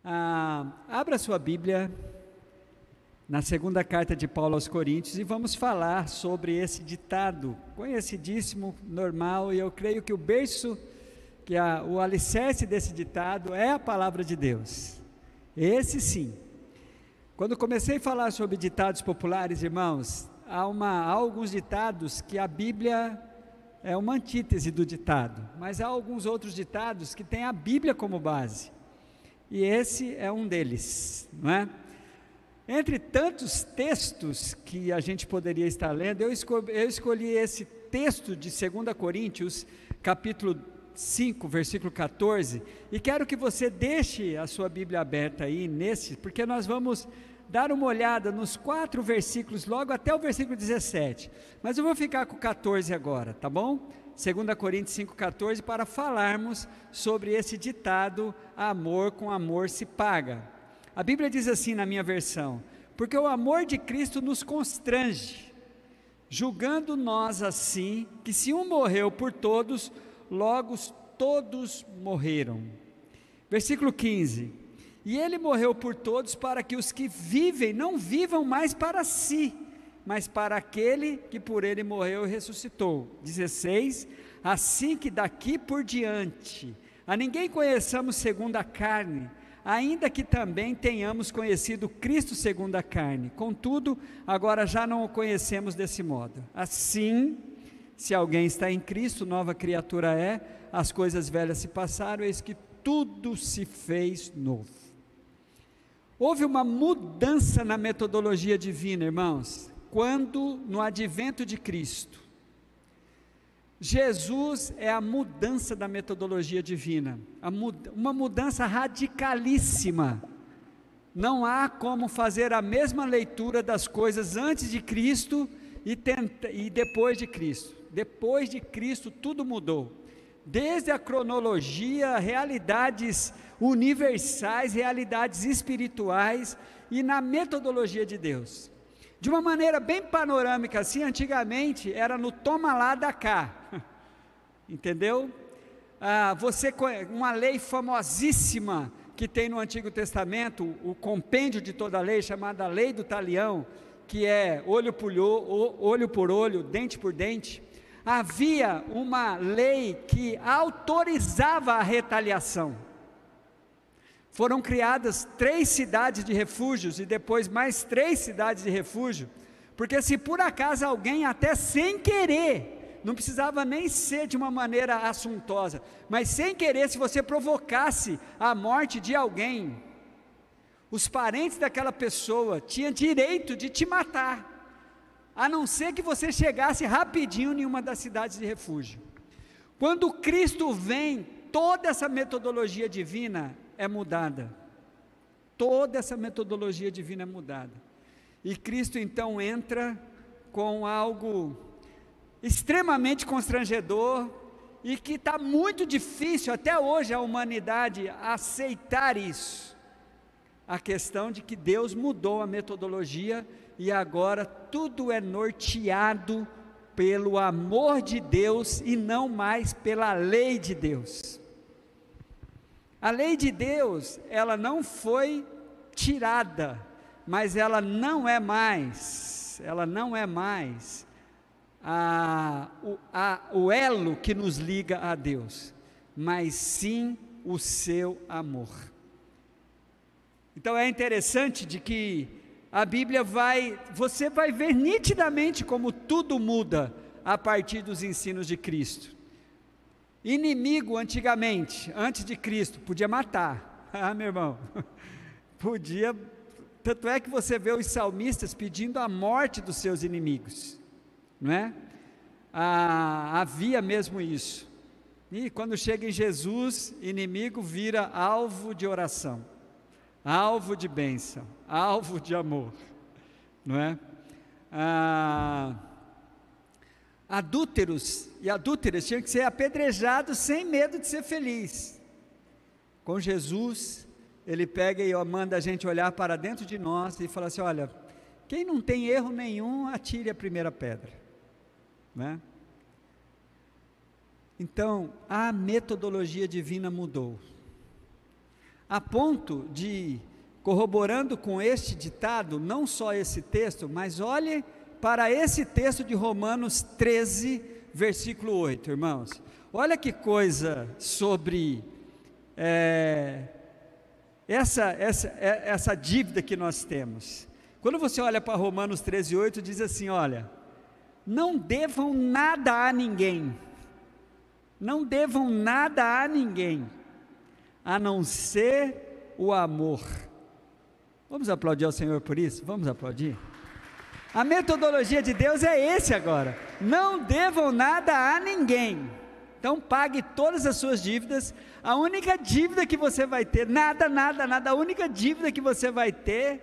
Abra sua Bíblia na segunda carta de Paulo aos Coríntios e vamos falar sobre esse ditado conhecidíssimo, normal, e eu creio que o berço, o alicerce desse ditado é a palavra de Deus. Esse sim. Quando comecei a falar sobre ditados populares, irmãos, há alguns ditados que a Bíblia é uma antítese do ditado, mas há alguns outros ditados que têm a Bíblia como base. E esse é um deles, não é? Entre tantos textos que a gente poderia estar lendo, eu escolhi esse texto de 2 Coríntios, capítulo 5, versículo 14, e quero que você deixe a sua Bíblia aberta aí porque nós vamos dar uma olhada nos 4 versículos, logo até o versículo 17, mas eu vou ficar com o 14 agora, tá bom? 2 Coríntios 5,14, para falarmos sobre esse ditado: amor com amor se paga. A Bíblia diz assim na minha versão: porque o amor de Cristo nos constrange, julgando nós assim, que se um morreu por todos, logo todos morreram. Versículo 15: e ele morreu por todos, para que os que vivem não vivam mais para si, mas para aquele que por ele morreu e ressuscitou. 16: assim que daqui por diante a ninguém conheçamos segundo a carne, ainda que também tenhamos conhecido Cristo segundo a carne, contudo agora já não o conhecemos desse modo. Assim, se alguém está em Cristo, nova criatura é, as coisas velhas se passaram, eis que tudo se fez novo. Houve uma mudança na metodologia divina, irmãos, quando no advento de Cristo. Jesus é a mudança da metodologia divina, uma mudança radicalíssima. Não há como fazer a mesma leitura das coisas antes de Cristo e depois de Cristo. Depois de Cristo tudo mudou, desde a cronologia, realidades universais, realidades espirituais e na metodologia de Deus. De uma maneira bem panorâmica assim, antigamente era no toma lá da cá, entendeu? Uma lei famosíssima que tem no Antigo Testamento, o compêndio de toda a lei, chamada Lei do Talião, que é olho por olho, dente por dente. Havia uma lei que autorizava a retaliação. Foram criadas 3 cidades de refúgios e depois mais 3 cidades de refúgio, porque se por acaso alguém, até sem querer, não precisava nem ser de uma maneira assuntosa, mas sem querer, se você provocasse a morte de alguém, os parentes daquela pessoa tinham direito de te matar, a não ser que você chegasse rapidinho em uma das cidades de refúgio. Quando Cristo vem, toda essa metodologia divina é mudada, toda essa metodologia divina é mudada, e Cristo então entra com algo extremamente constrangedor, e que está muito difícil até hoje a humanidade aceitar isso, a questão de que Deus mudou a metodologia, e agora tudo é norteado pelo amor de Deus, e não mais pela lei de Deus. A lei de Deus, ela não foi tirada, mas ela não é mais o elo que nos liga a Deus, mas sim o seu amor. Então é interessante de que a Bíblia você vai ver nitidamente como tudo muda a partir dos ensinos de Cristo. Inimigo antigamente, antes de Cristo, podia matar, meu irmão, podia, tanto é que você vê os salmistas pedindo a morte dos seus inimigos, não é? Havia mesmo isso, e quando chega em Jesus, inimigo vira alvo de oração, alvo de bênção, alvo de amor, não é? Adúlteros e adúlteras tinham que ser apedrejados sem medo de ser feliz. Com Jesus, ele pega e manda a gente olhar para dentro de nós e fala assim: olha, quem não tem erro nenhum, atire a primeira pedra, né? Então, a metodologia divina mudou. a ponto de, corroborando com este ditado, não só esse texto, mas olhe para esse texto de Romanos 13, versículo 8, irmãos. Olha que coisa sobre essa dívida que nós temos. Quando você olha para Romanos 13, 8, diz assim, olha, não devam nada a ninguém, não devam nada a ninguém, a não ser o amor. Vamos aplaudir ao Senhor por isso? Vamos aplaudir? A metodologia de Deus é esse agora, não devam nada a ninguém, então pague todas as suas dívidas. A única dívida que você vai ter, nada, a única dívida que você vai ter,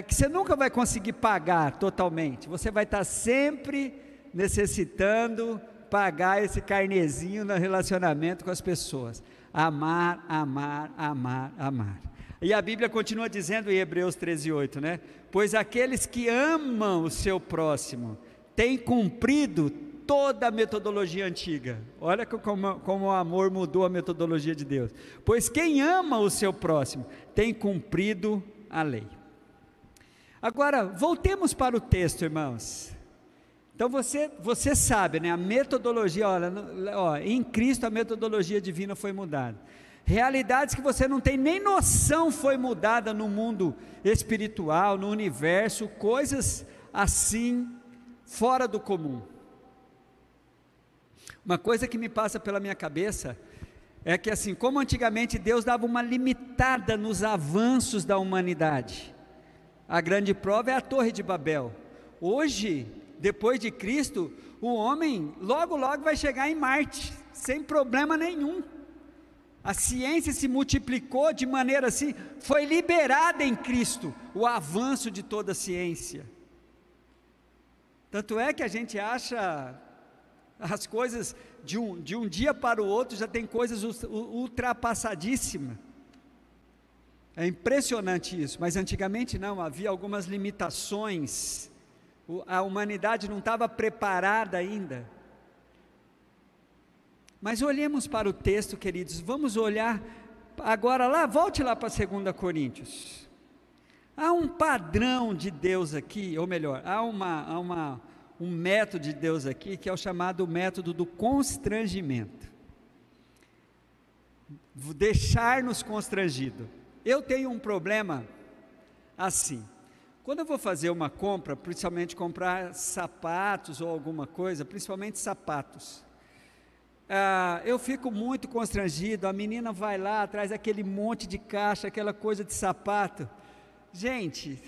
que você nunca vai conseguir pagar totalmente, você vai estar sempre necessitando pagar esse carnezinho no relacionamento com as pessoas, amar, amar, amar, amar. E a Bíblia continua dizendo em Hebreus 13, 8, né? Pois aqueles que amam o seu próximo, têm cumprido toda a metodologia antiga. Olha como o amor mudou a metodologia de Deus. Pois quem ama o seu próximo, tem cumprido a lei. Agora, voltemos para o texto, irmãos. Então você sabe, né, a metodologia, em Cristo a metodologia divina foi mudada. Realidades que você não tem nem noção foi mudada no mundo espiritual, no universo, coisas assim, fora do comum. Uma coisa que me passa pela minha cabeça, é que assim, como antigamente Deus dava uma limitada nos avanços da humanidade, a grande prova é a Torre de Babel. Hoje, depois de Cristo, o homem logo vai chegar em Marte, sem problema nenhum. A ciência se multiplicou de maneira assim, foi liberada em Cristo o avanço de toda a ciência. Tanto é que a gente acha as coisas de um dia para o outro, já tem coisas ultrapassadíssimas. É impressionante isso, mas antigamente não, havia algumas limitações, a humanidade não estava preparada ainda. Mas olhemos para o texto, queridos, vamos olhar agora volte lá para 2 Coríntios. Há um padrão de Deus aqui, ou melhor, há um método de Deus aqui, que é o chamado método do constrangimento. Deixar-nos constrangido. Eu tenho um problema assim, quando eu vou fazer uma compra, principalmente comprar sapatos ou alguma coisa, principalmente sapatos, eu fico muito constrangido. A menina vai lá, traz aquele monte de caixa, aquela coisa de sapato. Gente,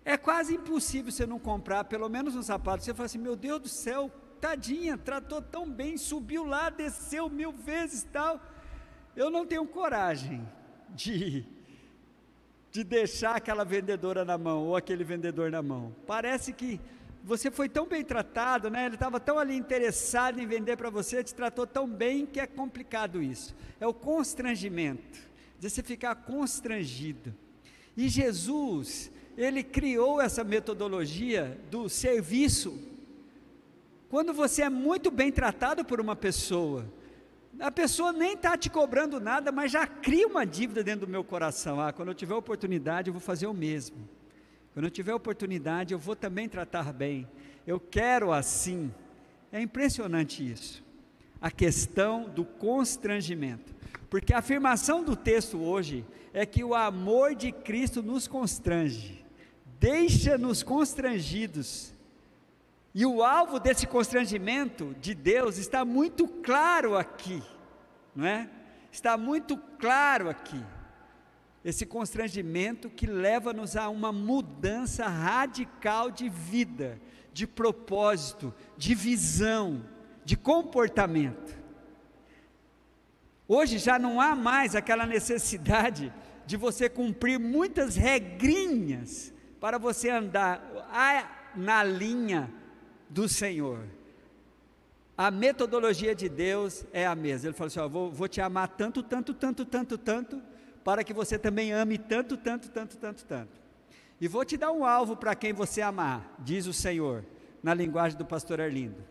é quase impossível você não comprar pelo menos um sapato. Você fala assim, meu Deus do céu, tadinha, tratou tão bem, subiu lá, desceu 1000 vezes tal. Eu não tenho coragem de deixar aquela vendedora na mão, ou aquele vendedor na mão. Parece que você foi tão bem tratado, né? Ele estava tão ali interessado em vender para você, te tratou tão bem, que é complicado isso. É o constrangimento, de você ficar constrangido. E Jesus, Ele criou essa metodologia do serviço. Quando você é muito bem tratado por uma pessoa, a pessoa nem está te cobrando nada, mas já cria uma dívida dentro do meu coração. Quando eu tiver oportunidade, eu vou fazer o mesmo. Quando eu tiver oportunidade, eu vou também tratar bem. Eu quero assim. É impressionante isso. A questão do constrangimento. Porque a afirmação do texto hoje é que o amor de Cristo nos constrange. Deixa-nos constrangidos. E o alvo desse constrangimento de Deus está muito claro aqui, não é? Está muito claro aqui, esse constrangimento que leva-nos a uma mudança radical de vida, de propósito, de visão, de comportamento. Hoje já não há mais aquela necessidade de você cumprir muitas regrinhas para você andar na linha do Senhor. A metodologia de Deus é a mesma. Ele falou assim, vou te amar tanto, para que você também ame tanto. E vou te dar um alvo para quem você amar, diz o Senhor, na linguagem do pastor Arlindo.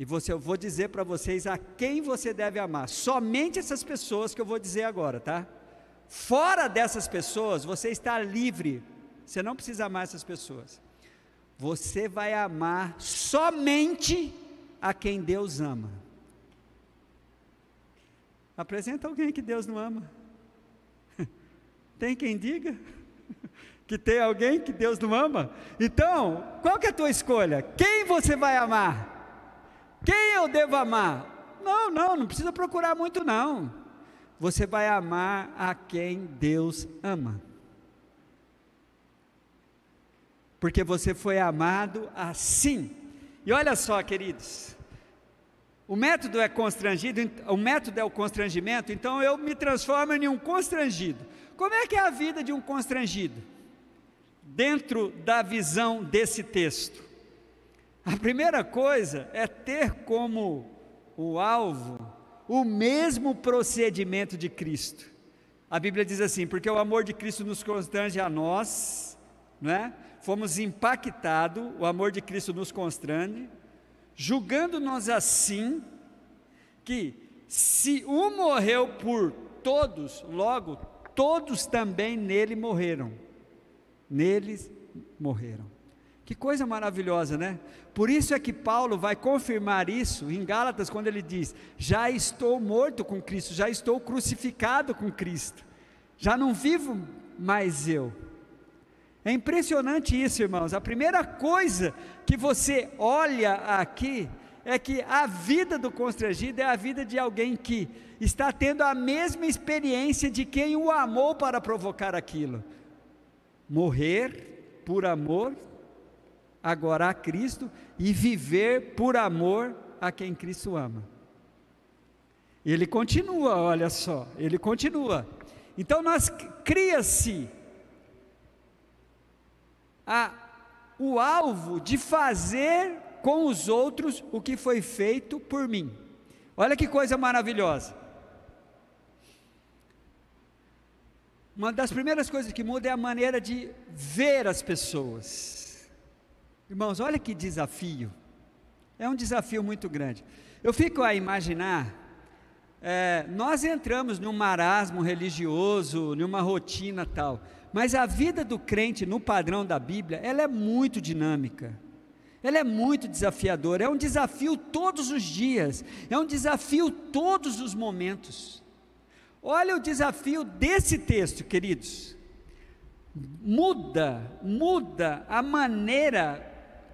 E eu vou dizer para vocês a quem você deve amar. Somente essas pessoas que eu vou dizer agora, tá? Fora dessas pessoas, você está livre. Você não precisa amar essas pessoas. Você vai amar somente a quem Deus ama. Apresenta alguém que Deus não ama. Tem quem diga que tem alguém que Deus não ama? Então, qual que é a tua escolha? Quem você vai amar? Quem eu devo amar? Não precisa procurar muito não. Você vai amar a quem Deus ama. Porque você foi amado assim. E olha só, queridos, o método é o constrangimento, então eu me transformo em um constrangido. Como é que é a vida de um constrangido? Dentro da visão desse texto. A primeira coisa é ter como o alvo o mesmo procedimento de Cristo. A Bíblia diz assim: porque o amor de Cristo nos constrange a nós, não é? Fomos impactados, o amor de Cristo nos constrange, julgando-nos assim, que se um morreu por todos, logo todos também nele morreram. Neles morreram. Que coisa maravilhosa, né? Por isso é que Paulo vai confirmar isso em Gálatas, quando ele diz: já estou morto com Cristo, já estou crucificado com Cristo, já não vivo mais eu. É impressionante isso, irmãos. A primeira coisa que você olha aqui é que a vida do constrangido é a vida de alguém que está tendo a mesma experiência de quem o amou para provocar aquilo. Morrer por amor agora a Cristo e viver por amor a quem Cristo ama. Ele continua, olha só, ele continua. Então cria-se o alvo de fazer com os outros o que foi feito por mim. Olha que coisa maravilhosa. Uma das primeiras coisas que muda é a maneira de ver as pessoas. Irmãos, olha que desafio. É um desafio muito grande. Eu fico a imaginar, nós entramos num marasmo religioso, numa rotina tal, mas a vida do crente no padrão da Bíblia, ela é muito dinâmica, ela é muito desafiadora, é um desafio todos os dias, é um desafio todos os momentos. Olha o desafio desse texto, queridos. Muda a maneira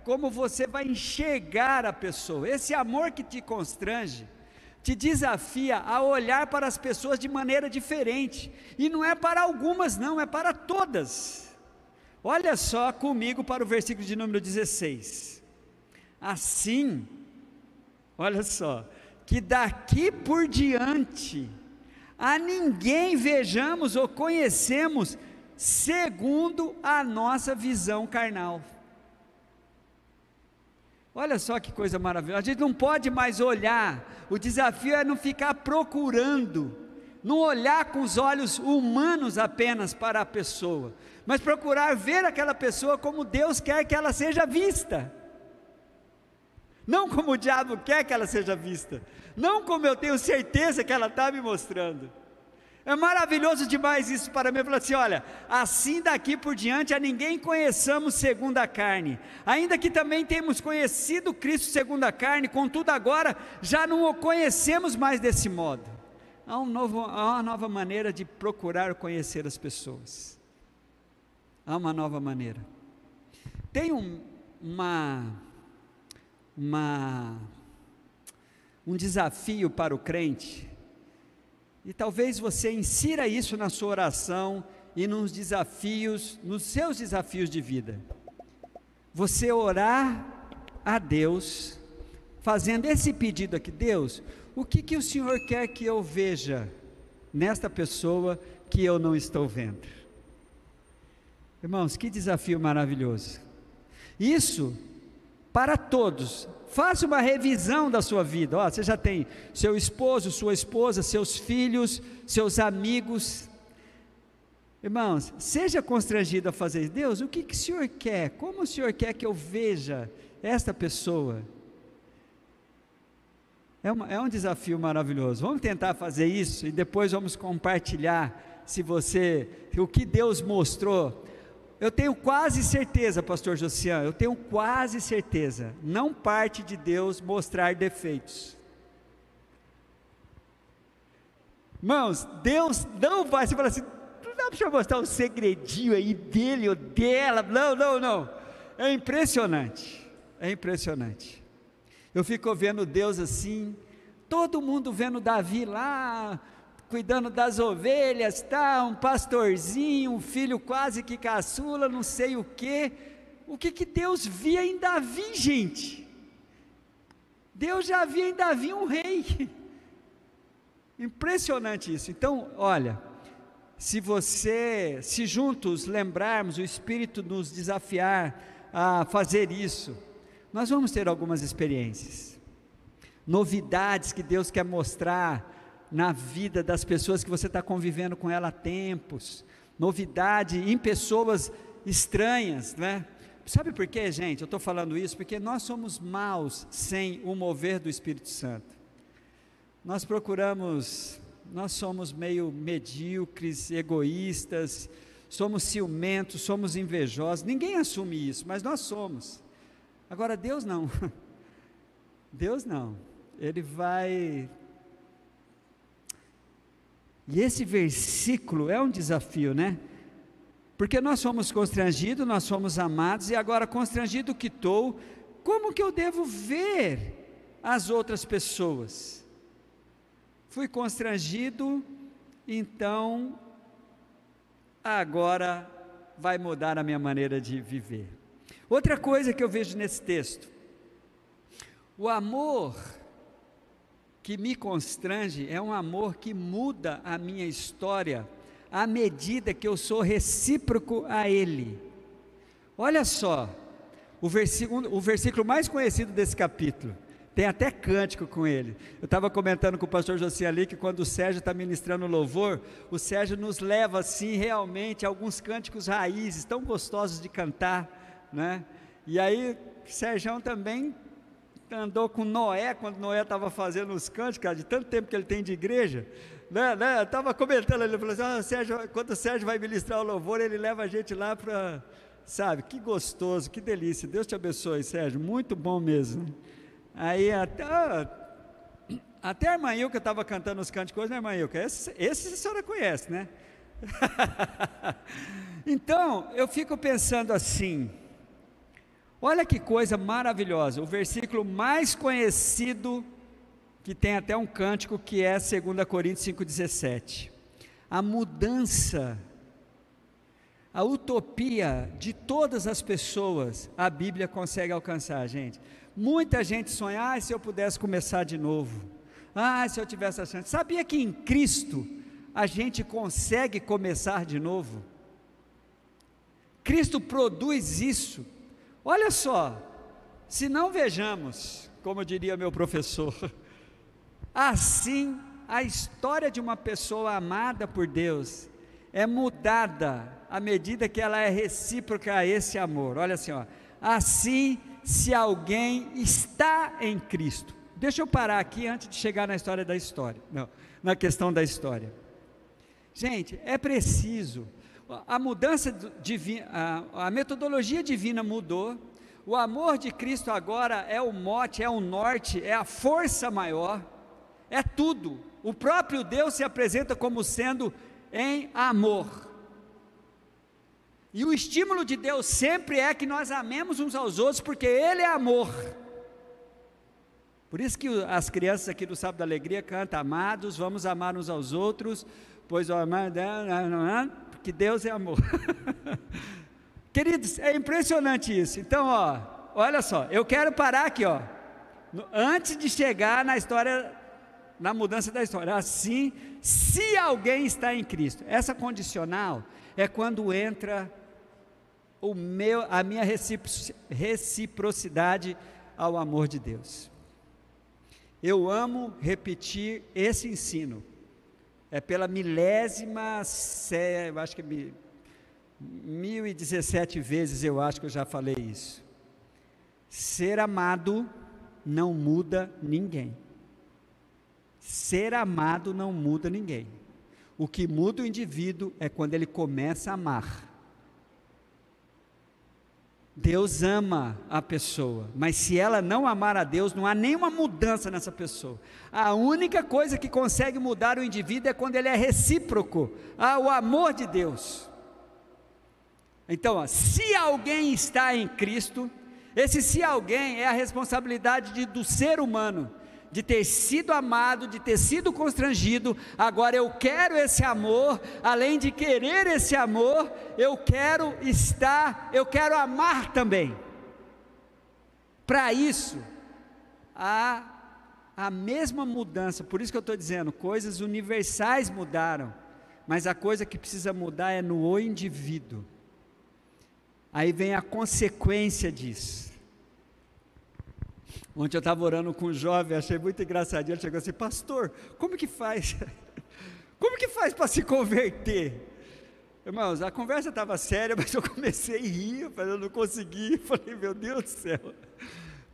como você vai enxergar a pessoa. Esse amor que te constrange, te desafia a olhar para as pessoas de maneira diferente, e não é para algumas não, é para todas. Olha só comigo para o versículo de número 16, assim, olha só, que daqui por diante, a ninguém vejamos ou conhecemos, segundo a nossa visão carnal. Olha só que coisa maravilhosa, a gente não pode mais olhar, o desafio é não ficar procurando, não olhar com os olhos humanos apenas para a pessoa, mas procurar ver aquela pessoa como Deus quer que ela seja vista, não como o diabo quer que ela seja vista, não como eu tenho certeza que ela está me mostrando. É maravilhoso demais isso para mim. Falar assim: olha, assim daqui por diante a ninguém conheçamos segundo a carne, ainda que também temos conhecido Cristo segundo a carne, contudo agora já não o conhecemos mais desse modo. Há uma nova maneira de procurar conhecer as pessoas, há uma nova maneira. Tem um desafio para o crente, e talvez você insira isso na sua oração e nos seus desafios de vida. Você orar a Deus, fazendo esse pedido aqui: Deus, o que o Senhor quer que eu veja nesta pessoa que eu não estou vendo? Irmãos, que desafio maravilhoso. Isso para todos. Faça uma revisão da sua vida. Você já tem seu esposo, sua esposa, seus filhos, seus amigos. Irmãos, seja constrangido a fazer isso. Deus, o que o Senhor quer? Como o Senhor quer que eu veja esta pessoa? É um desafio maravilhoso. Vamos tentar fazer isso e depois vamos compartilhar o que Deus mostrou. Eu tenho quase certeza, pastor Josian, eu tenho quase certeza, não parte de Deus mostrar defeitos. Irmãos, Deus não vai, você fala assim, não dá para mostrar um segredinho aí dele ou dela, não, é impressionante, eu fico vendo Deus assim, todo mundo vendo Davi lá, cuidando das ovelhas, um pastorzinho, um filho quase que caçula, não sei o que Deus via em Davi, gente? Deus já via em Davi um rei, impressionante isso. Então, olha, se juntos lembrarmos, o Espírito nos desafiar a fazer isso, nós vamos ter algumas experiências, novidades que Deus quer mostrar na vida das pessoas que você está convivendo com ela há tempos, novidade em pessoas estranhas, né? Sabe por quê, gente? Eu estou falando isso porque nós somos maus sem o mover do Espírito Santo. Nós somos meio medíocres, egoístas, somos ciumentos, somos invejosos, ninguém assume isso, mas nós somos. Agora Deus não, Ele vai... E esse versículo é um desafio, né? Porque nós somos constrangidos, nós somos amados, e agora constrangido que estou, como que eu devo ver as outras pessoas? Fui constrangido, então, agora vai mudar a minha maneira de viver. Outra coisa que eu vejo nesse texto, o amor que me constrange é um amor que muda a minha história à medida que eu sou recíproco a Ele. Olha só, o versículo mais conhecido desse capítulo, tem até cântico com ele. Eu estava comentando com o pastor José ali, que quando o Sérgio está ministrando louvor, o Sérgio nos leva assim realmente a alguns cânticos raízes, tão gostosos de cantar, né? E aí, o Sérgio também andou com Noé, quando Noé estava fazendo os cânticos, cara, de tanto tempo que ele tem de igreja, né? Eu estava comentando, ele falou assim, Sérgio, quando o Sérgio vai ministrar o louvor, ele leva a gente lá para, sabe, que gostoso, que delícia, Deus te abençoe, Sérgio, muito bom mesmo. Aí até a irmã Ilka estava cantando os cânticos hoje, né, irmã Ilka? Esse a senhora conhece, né? Então, eu fico pensando assim, olha que coisa maravilhosa, o versículo mais conhecido, que tem até um cântico, que é 2 Coríntios 5,17, a mudança, a utopia de todas as pessoas, a Bíblia consegue alcançar, gente. Muita gente sonha, se eu pudesse começar de novo, se eu tivesse a chance. Sabia que em Cristo a gente consegue começar de novo? Cristo produz isso. Olha só, se não vejamos, como diria meu professor, assim a história de uma pessoa amada por Deus é mudada à medida que ela é recíproca a esse amor. Olha assim, assim, se alguém está em Cristo. Deixa eu parar aqui antes de chegar na na questão da história. Gente, é preciso, a mudança divina, a metodologia divina mudou, o amor de Cristo agora é o mote, é o norte, é a força maior, é tudo. O próprio Deus se apresenta como sendo em amor. E o estímulo de Deus sempre é que nós amemos uns aos outros, porque Ele é amor. Por isso que as crianças aqui do Sábado da Alegria cantam, amados, vamos amar uns aos outros, pois o amar, porque Deus é amor. Queridos, é impressionante isso. Então, olha só, eu quero parar aqui, antes de chegar na história, na mudança da história. Assim, se alguém está em Cristo, essa condicional é quando entra a minha reciprocidade ao amor de Deus. Eu amo repetir esse ensino, é pela milésima, eu acho que 1017 vezes eu acho que eu já falei isso. Ser amado não muda ninguém. Ser amado não muda ninguém. O que muda o indivíduo é quando ele começa a amar. Deus ama a pessoa, mas se ela não amar a Deus, não há nenhuma mudança nessa pessoa. A única coisa que consegue mudar o indivíduo é quando ele é recíproco ao amor de Deus. Então, se alguém está em Cristo, esse se alguém é a responsabilidade do ser humano, de ter sido amado, de ter sido constrangido. Agora eu quero esse amor, além de querer esse amor, eu quero amar também. Para isso, há a mesma mudança, por isso que eu estou dizendo, coisas universais mudaram, mas a coisa que precisa mudar é no indivíduo. Aí vem a consequência disso. Ontem eu estava orando com um jovem, achei muito engraçadinho, ele chegou assim: pastor, como que faz? Como que faz para se converter? Irmãos, a conversa estava séria, mas eu comecei a rir, eu não consegui, falei: meu Deus do céu,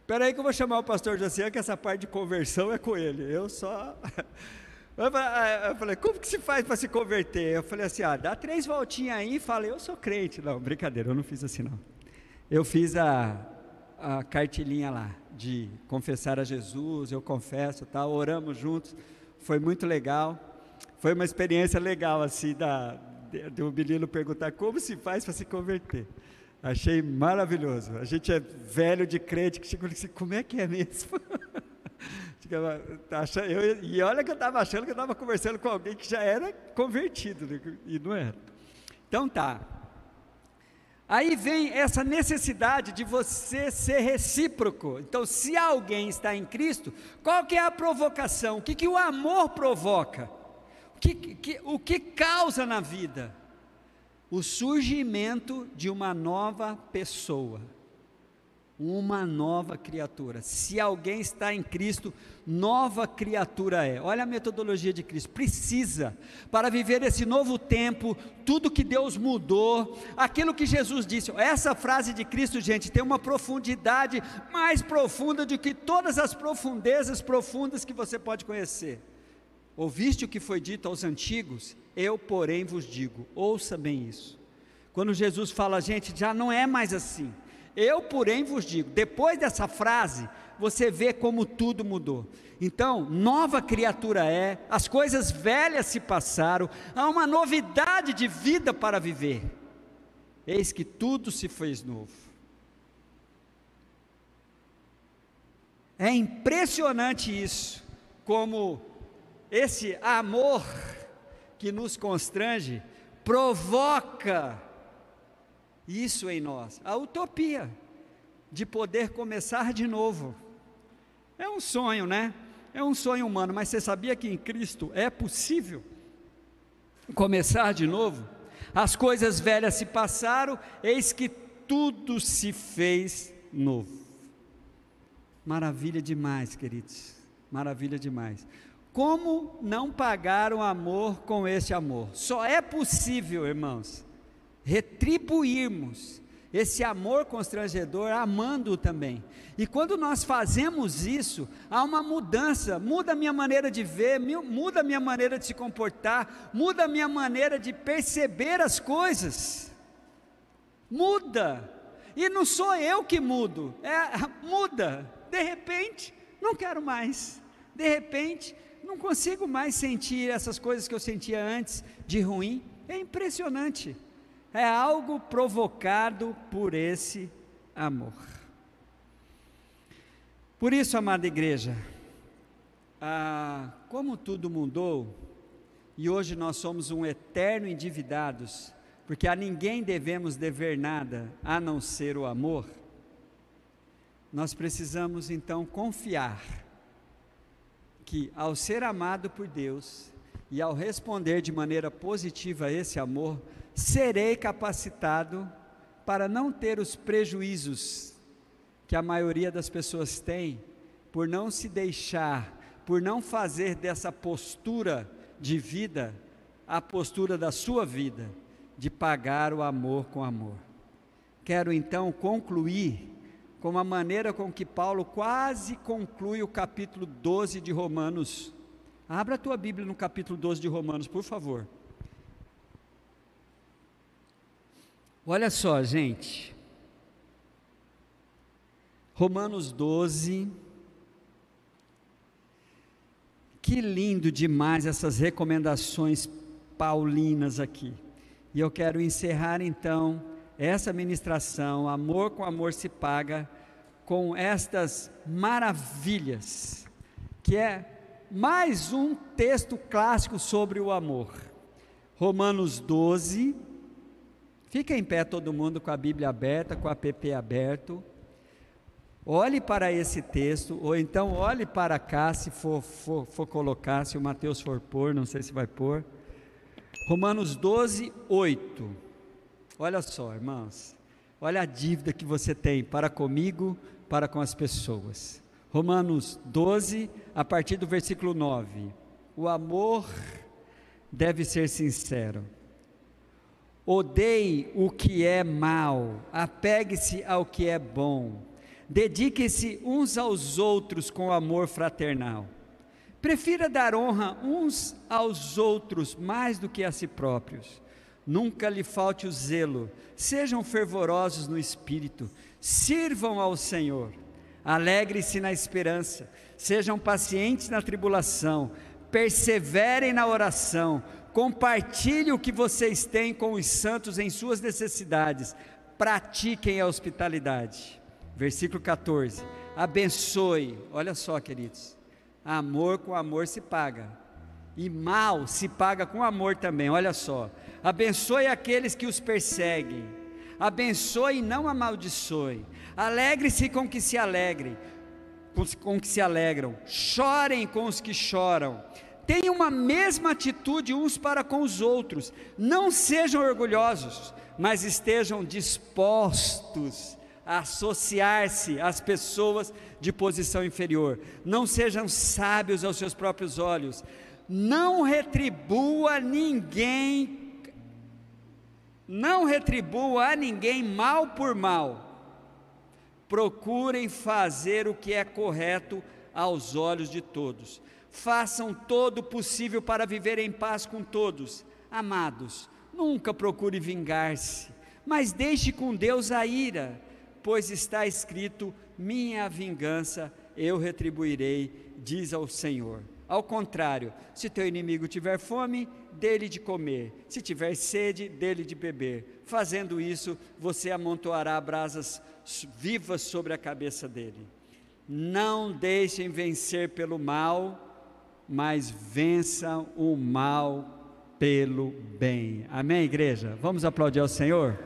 espera aí que eu vou chamar o pastor José, que essa parte de conversão é com ele, eu falei: como que se faz para se converter? Eu falei assim: dá 3 voltinhas aí, e falei: eu sou crente. Não, brincadeira, eu não fiz assim não, eu fiz a cartilinha lá, de confessar a Jesus, eu confesso, tal, oramos juntos, foi muito legal, foi uma experiência legal assim, do menino perguntar como se faz para se converter, achei maravilhoso. A gente é velho de crente, que chega assim: como é que é mesmo? E olha que eu estava achando que eu estava conversando com alguém que já era convertido, e não era. Então tá, aí vem essa necessidade de você ser recíproco. Então, se alguém está em Cristo, qual que é a provocação? O que o amor provoca? O que causa na vida? O surgimento de uma nova pessoa, uma nova criatura. Se alguém está em Cristo, nova criatura é. Olha a metodologia de Cristo. Precisa, para viver esse novo tempo, tudo que Deus mudou, aquilo que Jesus disse. Essa frase de Cristo, gente, tem uma profundidade mais profunda do que todas as profundezas profundas que você pode conhecer. Ouviste o que foi dito aos antigos? Eu, porém, vos digo. Ouça bem isso. Quando Jesus fala: gente, já não é mais assim. Eu, porém, vos digo. Depois dessa frase, você vê como tudo mudou. Então, nova criatura é, as coisas velhas se passaram, há uma novidade de vida para viver. Eis que tudo se fez novo. É impressionante isso, como esse amor que nos constrange provoca isso em nós, a utopia de poder começar de novo. É um sonho, né? É um sonho humano, mas você sabia que em Cristo é possível começar de novo? As coisas velhas se passaram, eis que tudo se fez novo. Maravilha demais, queridos, maravilha demais. Como não pagar o amor com este amor? Só é possível, irmãos, retribuirmos esse amor constrangedor amando-o também. E quando nós fazemos isso, há uma mudança, muda a minha maneira de ver, muda a minha maneira de se comportar, muda a minha maneira de perceber as coisas, muda, e não sou eu que mudo, muda, de repente, não quero mais, de repente, não consigo mais sentir essas coisas que eu sentia antes de ruim. É impressionante. É algo provocado por esse amor. Por isso, amada igreja, como tudo mudou, e hoje nós somos um eterno endividados, porque a ninguém devemos dever nada, a não ser o amor, nós precisamos então confiar, que ao ser amado por Deus, e ao responder de maneira positiva a esse amor, serei capacitado para não ter os prejuízos que a maioria das pessoas tem, por não se deixar, por não fazer dessa postura de vida, a postura da sua vida, de pagar o amor com amor. Quero então concluir com a maneira com que Paulo quase conclui o capítulo 12 de Romanos, Abra a tua Bíblia no capítulo 12 de Romanos, por favor. Olha só, gente. Romanos 12. Que lindo demais essas recomendações paulinas aqui. E eu quero encerrar então essa ministração, amor com amor se paga, com estas maravilhas, que é mais um texto clássico sobre o amor. Romanos 12, fica em pé todo mundo com a Bíblia aberta, com o app aberto, olhe para esse texto, ou então olhe para cá, se for colocar, se o Mateus for pôr, não sei se vai pôr, Romanos 12, 8, olha só, irmãos, olha a dívida que você tem para comigo, para com as pessoas. Romanos 12, a partir do versículo 9, o amor deve ser sincero, odeie o que é mal, apegue-se ao que é bom, dedique-se uns aos outros com amor fraternal, prefira dar honra uns aos outros mais do que a si próprios, nunca lhe falte o zelo, sejam fervorosos no espírito, sirvam ao Senhor, alegre-se na esperança, sejam pacientes na tribulação, perseverem na oração, compartilhem o que vocês têm com os santos em suas necessidades, pratiquem a hospitalidade. Versículo 14, abençoe, olha só, queridos, amor com amor se paga, e mal se paga com amor também, olha só, abençoe aqueles que os perseguem, abençoe e não amaldiçoe, alegre-se com que se alegrem, com que se alegram, chorem com os que choram, tenham uma mesma atitude uns para com os outros, não sejam orgulhosos, mas estejam dispostos a associar-se às pessoas de posição inferior, não sejam sábios aos seus próprios olhos, não retribua a ninguém mal por mal, procurem fazer o que é correto aos olhos de todos, façam todo o possível para viver em paz com todos, amados, nunca procure vingar-se, mas deixe com Deus a ira, pois está escrito, minha vingança eu retribuirei, diz ao Senhor. Ao contrário, se teu inimigo tiver fome, dê-lhe de comer, se tiver sede, dê-lhe de beber, fazendo isso, você amontoará brasas vivas sobre a cabeça dele. Não deixem vencer pelo mal, mas vençam o mal pelo bem. Amém, igreja? Vamos aplaudir ao Senhor?